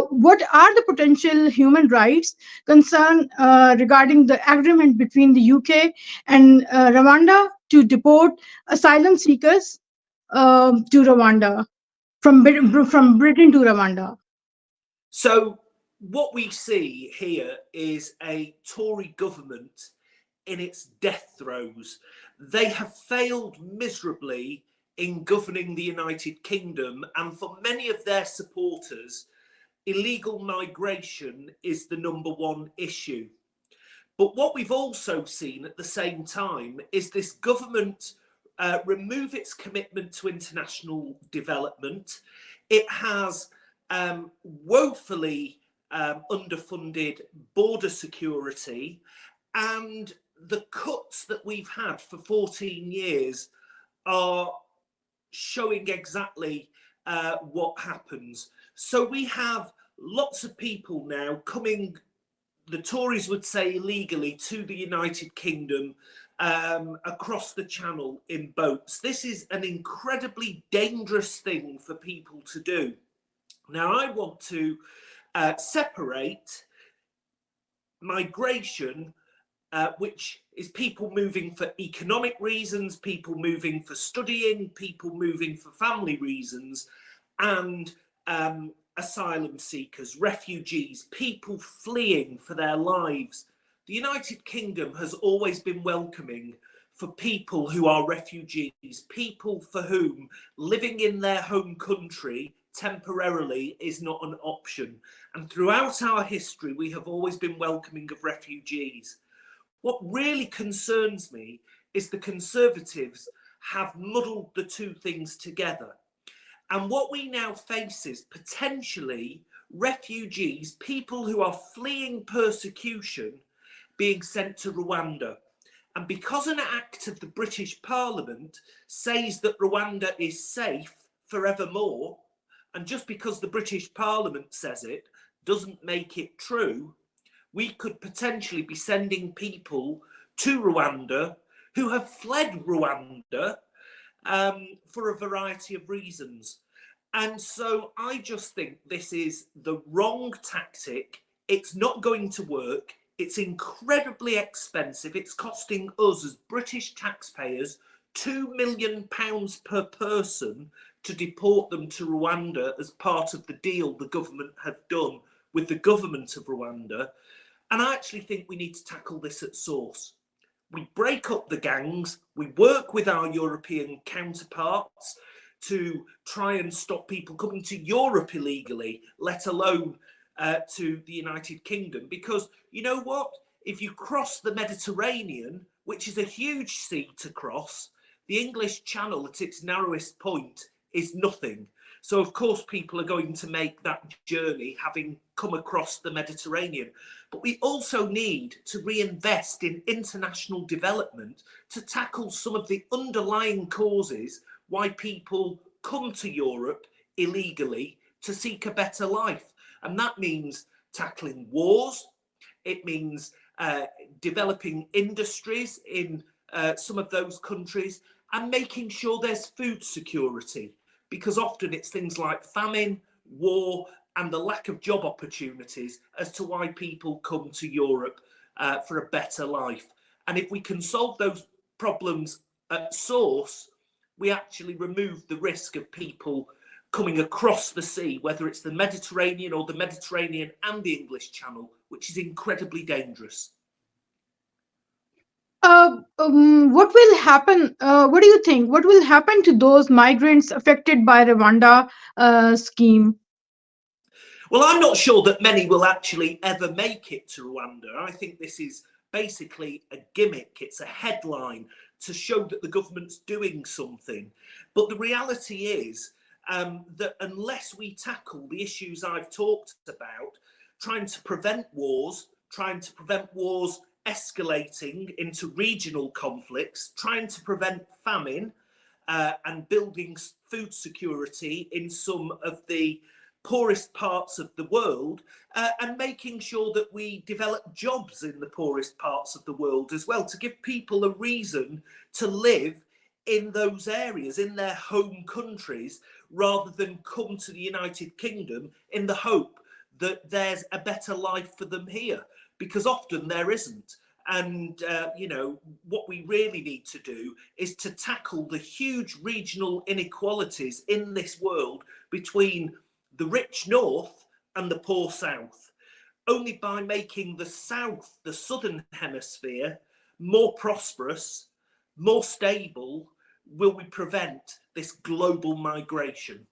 what are the potential human rights concern regarding the agreement between the UK and Rwanda to deport asylum seekers to Rwanda, from Britain to Rwanda? So what we see here is a Tory government in its death throes. They have failed miserably in governing the United Kingdom, and for many of their supporters, illegal migration is the #1 issue. But what we've also seen at the same time is this government remove its commitment to international development. It has woefully underfunded border security, and the cuts that we've had for 14 years are showing exactly what happens. So we have lots of people now coming, the Tories would say illegally, to the United Kingdom across the Channel in boats. This is an incredibly dangerous thing for people to do. Now, I want to separate migration, which is people moving for economic reasons, people moving for studying, people moving for family reasons, and asylum seekers, refugees, people fleeing for their lives. The United Kingdom has always been welcoming for people who are refugees, people for whom living in their home country temporarily is not an option. And throughout our history, we have always been welcoming of refugees. What really concerns me is the Conservatives have muddled the two things together. And what we now face is potentially refugees, people who are fleeing persecution, being sent to Rwanda. And because an act of the British Parliament says that Rwanda is safe forevermore, and just because the British Parliament says it doesn't make it true, we could potentially be sending people to Rwanda who have fled Rwanda for a variety of reasons. And so I just think this is the wrong tactic. It's not going to work. It's incredibly expensive. It's costing us as British taxpayers £2 million per person to deport them to Rwanda as part of the deal the government have done with the government of Rwanda. And I actually think we need to tackle this at source. We break up the gangs, we work with our European counterparts to try and stop people coming to Europe illegally, let alone to the United Kingdom. Because you know what? If you cross the Mediterranean, which is a huge sea to cross, the English Channel at its narrowest point is nothing. So, of course, people are going to make that journey having come across the Mediterranean. But we also need to reinvest in international development to tackle some of the underlying causes why people come to Europe illegally to seek a better life. And that means tackling wars. It means developing industries in some of those countries and making sure there's food security. Because often it's things like famine, war, and the lack of job opportunities as to why people come to Europe for a better life. And if we can solve those problems at source, we actually remove the risk of people coming across the sea, whether it's the Mediterranean or the Mediterranean and the English Channel, which is incredibly dangerous. What will happen? What do you think? What will happen to those migrants affected by Rwanda scheme? Well, I'm not sure that many will actually ever make it to Rwanda. I think this is basically a gimmick. It's a headline to show that the government's doing something. But the reality is that unless we tackle the issues I've talked about, trying to prevent wars escalating into regional conflicts, trying to prevent famine and building food security in some of the poorest parts of the world, and making sure that we develop jobs in the poorest parts of the world as well, to give people a reason to live in those areas, in their home countries, rather than come to the United Kingdom in the hope that there's a better life for them here, because often there isn't. And, you know, what we really need to do is to tackle the huge regional inequalities in this world between the rich north and the poor south. Only by making the south, the southern hemisphere, more prosperous, more stable, will we prevent this global migration.